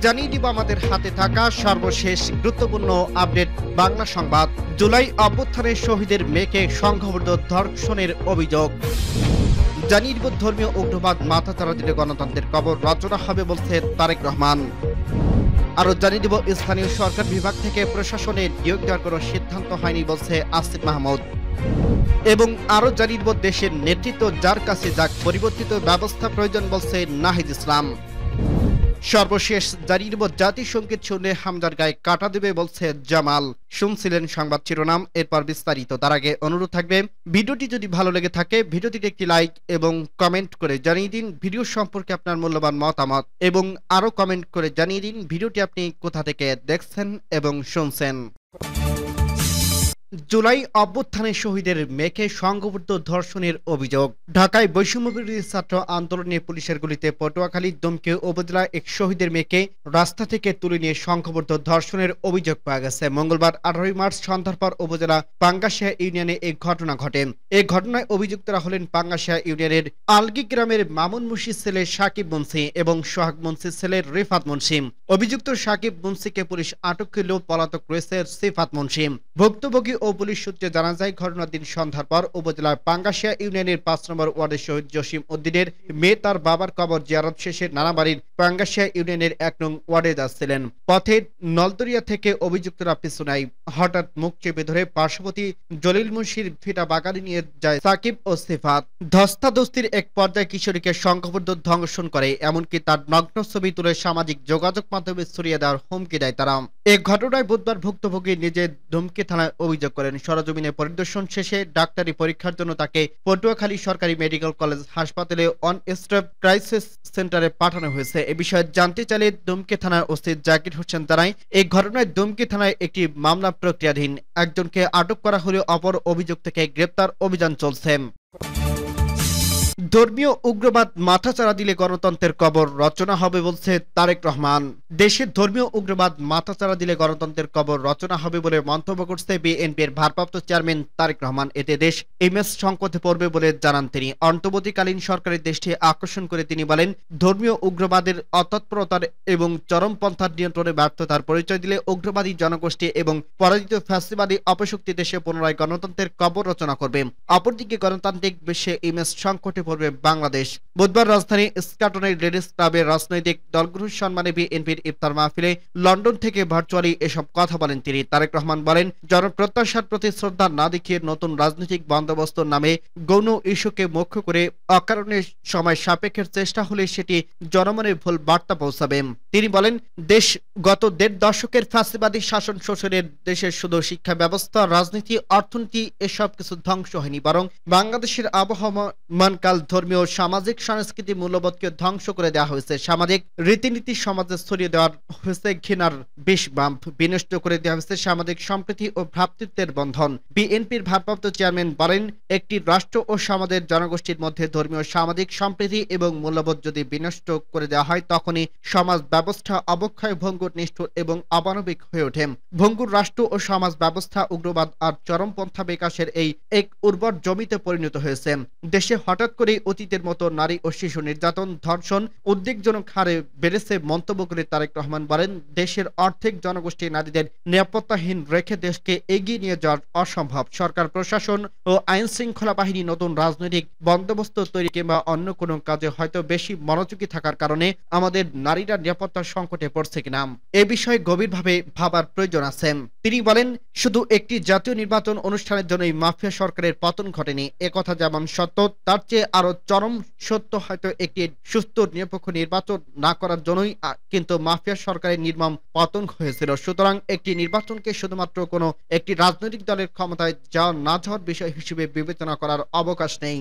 জানিয়ে দিব আমাদের হাতে থাকা সর্বশেষ গুরুত্বপূর্ণ আপডেট বাংলা সংবাদ। জুলাই অভ্যুত্থানের শহীদের মেয়েকে সংঘবদ্ধ ধর্ষণের অভিযোগ। জানিয়ে দিব ধর্মীয় উগ্রবাদ মাথাচাড়া দিলে গণতন্ত্রের কবর রচনা হবে বলছে তারেক রহমান। আরো জানিয়ে দিব স্থানীয় সরকার বিভাগ থেকে প্রশাসনে নিয়োগ দেওয়ার কোনো সিদ্ধান্ত হয়নি বলছে আসিফ মাহমুদ। এবং আরো জানিয়ে দিব দেশের নেতৃত্ব যার কাছে যাক, পরিবর্তিত ব্যবস্থা প্রয়োজন বলছে নাহিদ ইসলাম। সর্বশেষ জানিয়ে দিব জাতিসংগীত শুনে হামজার গায়ে কাটা দেবে বলছে জামাল। শুনছিলেন সংবাদ শিরোনাম, এরপর বিস্তারিত। তার আগে অনুরোধ থাকবে, ভিডিওটি যদি ভালো লেগে থাকে ভিডিওটিতে একটি লাইক এবং কমেন্ট করে জানিয়ে দিন ভিডিও সম্পর্কে আপনার মূল্যবান মতামত, এবং আরো কমেন্ট করে জানিয়ে দিন ভিডিওটি আপনি কোথা থেকে দেখছেন এবং শুনছেন। জুলাই অভ্যুত্থানের শহীদের মেয়েকে সংঘবদ্ধ ধর্ষণের অভিযোগ। ঢাকায় বৈষম্যবিরোধী ছাত্র আন্দোলনে পুলিশের গুলিতে পটুয়াখালী দমকে উপজেলায় এক শহীদের মেয়েকে রাস্তা থেকে তুলে নিয়ে সংঘবদ্ধ ধর্ষণের অভিযোগ পাওয়া গেছে। মঙ্গলবার 18 মার্চ সন্ধ্যার পর উপজেলা পাঙ্গাশিয়া ইউনিয়নে এই ঘটনা ঘটে। এই ঘটনায় অভিযুক্তরা হলেন পাঙ্গাশিয়া ইউনিয়নের আলগি গ্রামের মামুন মুন্সির ছেলে সাকিব মুন্সি এবং সোহাগ মুন্সির ছেলে রিফাত মুন্সি। অভিযুক্ত সাকিব মুন্সিকে পুলিশ আটক করলেও পলাতক রয়েছে সিফাত মুন্সি। ভুক্তভোগী ও পুলিশ সূত্রে জানা যায়, ঘটনার দিন সন্ধ্যার পর উপজেলার পাঙ্গাশিয়া ইউনিয়নের 5 নম্বর ওয়ার্ডের শহীদ জসিম উদ্দিনের মেয়ে তার বাবার কবর জিয়ারত শেষে নানাবাড়ির পাঙ্গাশিয়া ইউনিয়নের 1 নং ওয়ার্ডে যাচ্ছিলেন। পথে নলদরিয়া থেকে অভিযুক্তরা পিছুনায় হঠাৎ মুখ চেপে ধরে পার্শ্ববর্তী জলিল মুন্সির ফিটা বাগানে নিয়ে যায় সাকিব ও সিফাত। ধস্তাধস্তির এক পর্যায়ে কিশোরীকে সংঘবদ্ধ ধর্ষণ করে, এমনকি তার নগ্ন ছবি তুলে সামাজিক যোগাযোগ মাধ্যমে ছড়িয়ে দেওয়ার হুমকি দেয় তারা। এই ঘটনায় বুধবার ভুক্তভোগী নিজে ধমকি থানায় অভিযোগ করেন। সরজমিনে পরিদর্শন শেষে ডাক্তারি পরীক্ষার জন্য তাকে পটুয়াখালী সরকারি মেডিকেল কলেজ হাসপাতালে অন স্টপ ক্রাইসিস সেন্টারে পাঠানো হয়েছে। এ বিষয়ে জানতে চাইলে দুমকি থানার ওসি জাকির হোসেন জানায়, এই ঘটনায় দুমকি থানায় একটি মামলা প্রক্রিয়াধীন। একজনকে আটক করা হলেও অপর অভিযুক্তকে গ্রেপ্তার অভিযান চলছে। ধর্মীয় উগ্রবাদ মাথাচাড়া দিলে গণতন্ত্রের কবর রচনা হবে বলছে তারেক রহমান। দেশে ধর্মীয় উগ্রবাদ মাথাচাড়া দিলে গণতন্ত্রের কবর রচনা হবে বলে মন্তব্য করছে বিএনপির ভারপ্রাপ্ত চেয়ারম্যান তারেক রহমান। এতে দেশ ইমেজ সংকটে পড়বে বলে জানান তিনি। অন্তর্বর্তীকালীন সরকারের দৃষ্টি আকর্ষণ করে তিনি বলেন, ধর্মীয় উগ্রবাদের অতৎপরতার এবং চরমপন্থার নিয়ন্ত্রণে ব্যর্থতার পরিচয় দিলে উগ্রবাদী জনগোষ্ঠী এবং পরাজিত ফ্যাসিবাদী অপশক্তি দেশে পুনরায় গণতন্ত্রের কবর রচনা করবে। অপরদিকে গণতান্ত্রিক বিশ্বে ইমেজ সংকটে পড়বে বাংলাদেশ। বুধবার রাজধানী ইস্কাটনের লেডিস ক্লাবের রাজনৈতিক দলগুলোর সম্মানে বিএনপির ইফতার মাহফিলে লন্ডন থেকে ভার্চুয়ালি এসব কথা বলেন তিনি। তারেক রহমান বলেন, জনপ্রত্যাশার প্রতি শ্রদ্ধা না দেখিয়ে নতুন রাজনৈতিক বন্দোবস্তর নামে গৌণ ইস্যুকে মুখ্য করে অকারণে সময় সাপেক্ষের চেষ্টা হলে সেটি জনমনে ভুল বার্তা পৌঁছাবে। তিনি বলেন, দেশ গত 1.5 দশকের ফ্যাসিবাদী শাসন শোষণের দেশের শুধু শিক্ষা ব্যবস্থা, রাজনীতি, অর্থনীতি এসব কিছু ধ্বংস হয়নি, বরং বাংলাদেশের আবহমানকাল ধর্মীয় সামাজিক সংস্কৃতি মূল্যবোধকে ধ্বংস করে দেওয়া হয়েছে। সামাজিক রীতিনীতি সমাজে ছড়িয়ে দেওয়া হয়েছে ঘৃণার বিষ বাম্প, বিনষ্ট করে দেওয়া হয়েছে সামাজিক সম্প্রীতি ও ভ্রাতৃত্বের বন্ধন। বিএনপির ভারপ্রাপ্ত চেয়ারম্যান বলেন, একটি রাষ্ট্র ও সমাজের জনগোষ্ঠীর মধ্যে ধর্মীয় সামাজিক সম্প্রীতি এবং মূল্যবোধ যদি বিনষ্ট করে দেওয়া হয়, তখনই সমাজ ব্যবস্থা অবক্ষয়, ভঙ্গুর, নিষ্ঠুর এবং অমানবিক হয়ে ওঠে। ভঙ্গুর রাষ্ট্র ও সমাজ ব্যবস্থা উগ্রবাদ আর চরমপন্থা বিকাশের এই এক উর্বর জমিতে পরিণত হয়েছে। দেশে হঠাৎ করে অতীতের মতো নারী ও শিশু নির্যাতন, ধর্ষণ উদ্বেগজনক হারে বেড়েছে মন্তব্য করে তারেক রহমান বলেন, দেশের অর্ধেক জনগোষ্ঠী নারীদের নিরাপত্তাহীন রেখে দেশকে এগিয়ে নিয়ে যাওয়া অসম্ভব। সরকার, প্রশাসন ও আইন শৃঙ্খলা বাহিনী নতুন রাজনৈতিক বন্দোবস্ত তৈরি কিংবা অন্য কোনো কাজে হয়তো বেশি মনোযোগী থাকার কারণে আমাদের নারীরা নিরাপত্তার সংকটে পড়ছে কিনা এ বিষয়ে গভীরভাবে ভাবার প্রয়োজন আছে। তিনি বলেন, শুধু একটি জাতীয় নির্বাচন অনুষ্ঠানের জন্যই মাফিয়া সরকারের পতন ঘটেনি, একথা যেমন সত্য, তার চেয়ে আরো চরম সত্য হয়তো একটি সুস্থ নিরপেক্ষ নির্বাচন না করার জন্যই কিন্তু মাফিয়া সরকারের নির্মম পতন হয়েছিল। সুতরাং একটি নির্বাচনকে শুধুমাত্র কোনো একটি রাজনৈতিক দলের ক্ষমতায় যাওয়া না যাওয়ার বিষয় হিসেবে বিবেচনা করার অবকাশ নেই।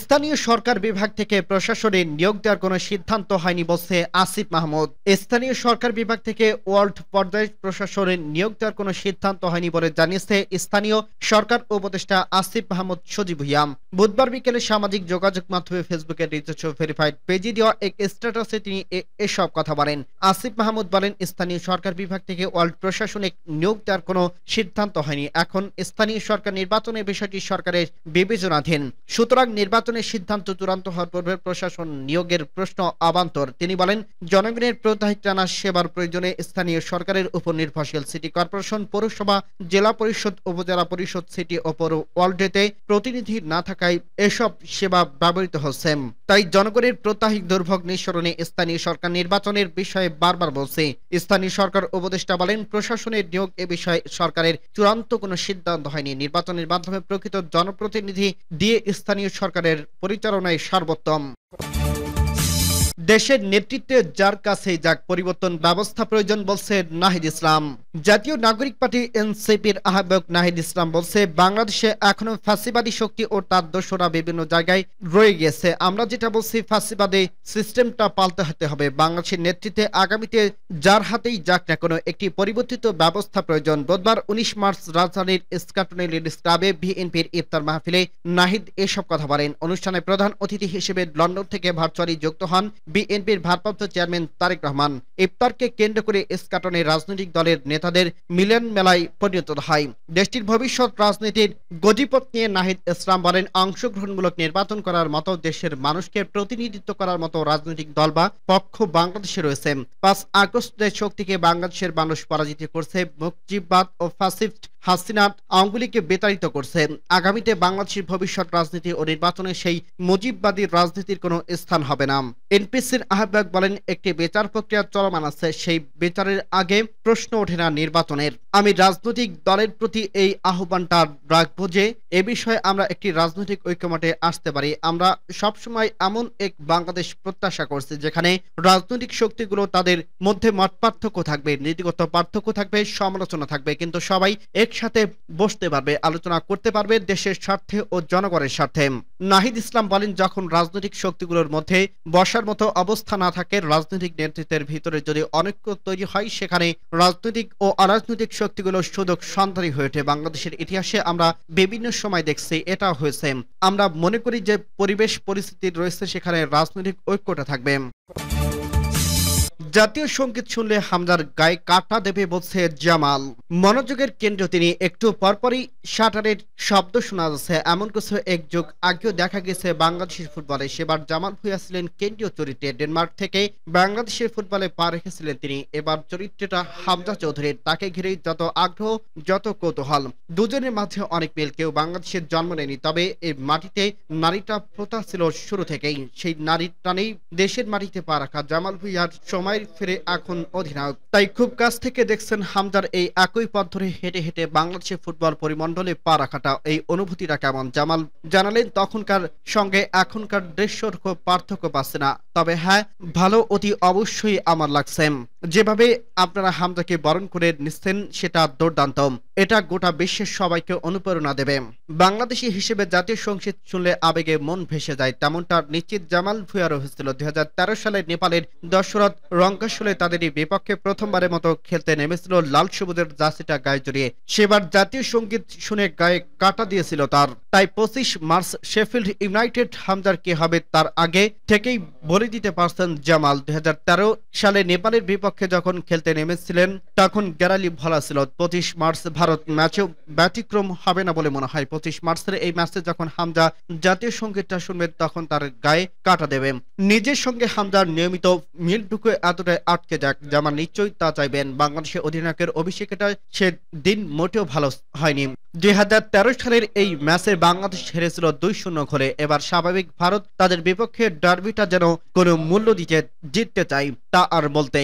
স্থানীয় সরকার বিভাগ থেকে প্রশাসনে নিয়োগ দেওয়ার কোনো সিদ্ধান্ত হয়নি বলছে আসিফ মাহমুদ। স্থানীয় সরকার বিভাগ থেকে ওয়ার্ড পর্যায়ে প্রশাসনে নিয়োগ দেওয়ার কোনো সিদ্ধান্ত হয়নি বলে জানিয়েছে স্থানীয় সরকার উপদেষ্টা আসিফ মাহমুদ সজীব ভুঁইয়া। বুধবার বিকেলে সামাজিক যোগাযোগ মাধ্যমে ফেসবুকের নিজস্ব ভেরিফাইড পেজে দেওয়া এক স্ট্যাটাসে তিনি এসব কথা বলেন। আসিফ মাহমুদ বলেন, স্থানীয় সরকার বিভাগ থেকে ওয়ার্ড প্রশাসনিক নিয়োগ দেওয়ার কোনো সিদ্ধান্ত হয়নি। এখন স্থানীয় সরকার নির্বাচনের বিষয়টি সরকারের বিবেচনাধীন। সুতরাং নির্বাচনের সিদ্ধান্ত চূড়ান্ত হওয়ার পূর্বে প্রশাসন নিয়োগের প্রশ্ন অবান্তর। তিনি বলেন, জনগণের প্রত্যাহিত টানা সেবার প্রয়োজনে স্থানীয় সরকারের উপর নির্ভরশীল। সিটি কর্পোরেশন, পৌরসভা, জেলা পরিষদ, উপজেলা পরিষদ, সিটি ও পৌর ওয়ার্ডেতে প্রতিনিধি না থাকায় এসব সেবা ব্যবহৃত হচ্ছে। তাই জনগণের প্রত্যাহিত দুর্ভোগ নিঃসরণে স্থানীয় সরকার নির্বাচনের বিষয়ে বারবার বলছে। স্থানীয় সরকার উপদেষ্টা বলেন, প্রশাসনের নিয়োগ এ বিষয়ে সরকারের চূড়ান্ত কোনো সিদ্ধান্ত হয়নি। নির্বাচনের মাধ্যমে প্রকৃত জনপ্রতিনিধি দিয়ে স্থানীয় সরকারের পরিচালনায় সর্বোত্তম। দেশের নেতৃত্বে যার কাছেই যাক, পরিবর্তন ব্যবস্থা প্রয়োজন বলছে নাহিদ ইসলাম। জাতীয় নাগরিক পার্টি এনসিপির আহ্বায়ক নাহিদ ইসলাম বলছে, বাংলাদেশে এখনো ফ্যাসিবাদী শক্তি ও তার দোসররা বিভিন্ন জায়গায় রয়ে গেছে। আমরা যেটা বলছি, ফ্যাসিবাদী সিস্টেমটা পাল্টে হতে হবে। বাংলাদেশের নেতৃত্বে আগামীতে যার হাতেই যাক না কোনো একটি পরিবর্তিত ব্যবস্থা প্রয়োজন। বুধবার 19 মার্চ রাজধানীর ইস্কাটনে লেডিস ক্লাবে বিএনপির ইফতার মাহফিলে নাহিদ এসব কথা বলেন। অনুষ্ঠানে প্রধান অতিথি হিসেবে লন্ডন থেকে ভার্চুয়ালি যুক্ত হন বিএনপির ভারপ্রাপ্ত চেয়ারম্যান তারেক রহমান। ইফতারকে কেন্দ্র করে ইস্কাটনে রাজনৈতিক দলের নেতাদের মিলন মেলায় পরিণত হয়। দেশটির ভবিষ্যৎ রাজনীতির গতিপথ নিয়ে নাহিদ ইসলাম বলেন, অংশগ্রহণমূলক নির্বাচন করার মতো, দেশের মানুষকে প্রতিনিধিত্ব করার মতো রাজনৈতিক দল বা পক্ষ বাংলাদেশে রয়েছে। 5 আগস্টের শক্তিকে বাংলাদেশের মানুষ পরাজিত করছে। মুক্তিবাদ ও ফ্যাসিস্ট হাসিনা আওয়ামীকে বিতাড়িত করছে। আগামীতে বাংলাদেশের ভবিষ্যৎ রাজনীতি ও নির্বাচনে সেই মুজিববাদী রাজনীতির কোনো স্থান হবে না। এনপিসির আহ্বায়ক বলেন, একটি বিচার প্রক্রিয়া চলমান আছে, সেই বিচারের আগে প্রশ্ন ওঠে না নির্বাচনের। আমি রাজনৈতিক দলের প্রতি এই আহ্বানটা রাখবো যে এ বিষয়ে আমরা একটি রাজনৈতিক ঐক্যমতে আসতে পারি। আমরা সবসময় এমন এক বাংলাদেশ প্রত্যাশা করছি যেখানে রাজনৈতিক শক্তিগুলো তাদের মধ্যে মত পার্থক্য থাকবে, নীতিগত পার্থক্য থাকবে, সমালোচনা থাকবে, কিন্তু সবাই একসাথে বসতে পারবে, আলোচনা করতে পারবে দেশের স্বার্থে ও জনগণের স্বার্থে। নাহিদ ইসলাম বলেন, যখন রাজনৈতিক শক্তিগুলোর মধ্যে বসার মতো অবস্থা না থাকে, রাজনৈতিক নেতৃত্বের ভিতরে যদি অনৈক্য তৈরি হয়, সেখানে রাজনৈতিক ও অরাজনৈতিক শক্তিগুলো সুযোগ সন্ধানী হয়ে ওঠে। বাংলাদেশের ইতিহাসে আমরা বিভিন্ন সময় দেখছি এটা হয়েছে। আমরা মনে করি যে পরিবেশ পরিস্থিতি রয়েছে, সেখানে রাজনৈতিক ঐক্যটা থাকবে। জাতীয় সঙ্গীত শুনলে হামজার গায়ে কাটা দেবে বলছে জামাল। মনোযোগের কেন্দ্র তিনি। একটু পরপরই শাটারের শব্দ শোনা যাচ্ছে। এমন কিছু এক যুগ আগেও দেখা গেছে বাংলাদেশের ফুটবলে। সেবার জামাল ভুঁইয়া ছিলেন কেন্দ্রীয় চরিত্রে। ডেনমার্ক থেকে বাংলাদেশের ফুটবলে পা রেখেছিলেন তিনি। এবার চরিত্রটা হামজা চৌধুরীর। তাকে ঘিরেই যত আগ্রহ, যত কৌতূহল। দুজনের মাঝে অনেক মিল। কেউ বাংলাদেশের জন্ম নেয়নি, তবে এই মাটিতে নারীটা প্রথা ছিল শুরু থেকেই। সেই নারীর টানেই দেশের মাটিতে পা রাখা জামাল ভুঁইয়ার সময় ফিরে এখন অধিনায়ক। তাই খুব কাছ থেকে দেখছেন হামজার এই একই পথ ধরে হেঁটে হেঁটে বাংলাদেশের ফুটবল পরিমণ্ডলে পা রাখাটা, এই অনুভূতিটা কেমন। জামাল জানালেন, তখনকার সঙ্গে এখনকার দৃশ্যর খুব পার্থক্য পাচ্ছে না, তবে হ্যাঁ, ভালো অতি অবশ্যই আমার লাগছে। যেভাবে আপনারা হামজাকে বরণ করে নিচ্ছেন সেটা দুর্দান্ত। এটা গোটা বিশ্বের সবাইকে অনুপ্রেরণা দেবে। বাংলাদেশি হিসেবে জাতীয় সঙ্গীত শুনলে আবেগে মন ভেসে যায়, তেমনটা নিশ্চিত জামাল ভুঁইয়ারও হয়েছিল। 2013 সালে নেপালের দশরথ রঙ্গশলে তাদেরই বিপক্ষে প্রথমবারের মতো খেলতে নেমেছিল লাল সবুজের জার্সিটা গায়ে জড়িয়ে। সেবার জাতীয় সঙ্গীত শুনে গায়ে কাটা দিয়েছিল তার। তাই 25 মার্চ শেফিল্ড ইউনাইটেড হামজার কি হবে তার আগে থেকেই বলে দিতে পারছেন জামাল। 2013 সালে নেপালের বিপক্ষে যখন খেলতে নেমেছিলেন তখন গ্যারালি ভালো ছিল। 25 মার্চ ভারত ম্যাচেও ব্যতিক্রম হবে না বলে মনে হয়। 25 মার্চের এই ম্যাচে যখন হামজা জাতীয় সঙ্গীতটা শুনবে তখন তার গায়ে কাটা দেবে। নিজের সঙ্গে হামজার নিয়মিত মিলটুকু এতটাই আটকে যাক, জামাল নিশ্চয়ই তা চাইবেন। বাংলাদেশের অধিনায়কের অভিষেকটা সে দিন মোটেও ভালো হয়নি। 2013 সালের এই ম্যাচে বাংলাদেশ হেরেছিল 2-0 গোলে। এবার স্বাভাবিক ভারত তাদের বিপক্ষে ডার্বিটা যেন কোনো মূল্য দিতে জিততে চাই, তা আর বলতে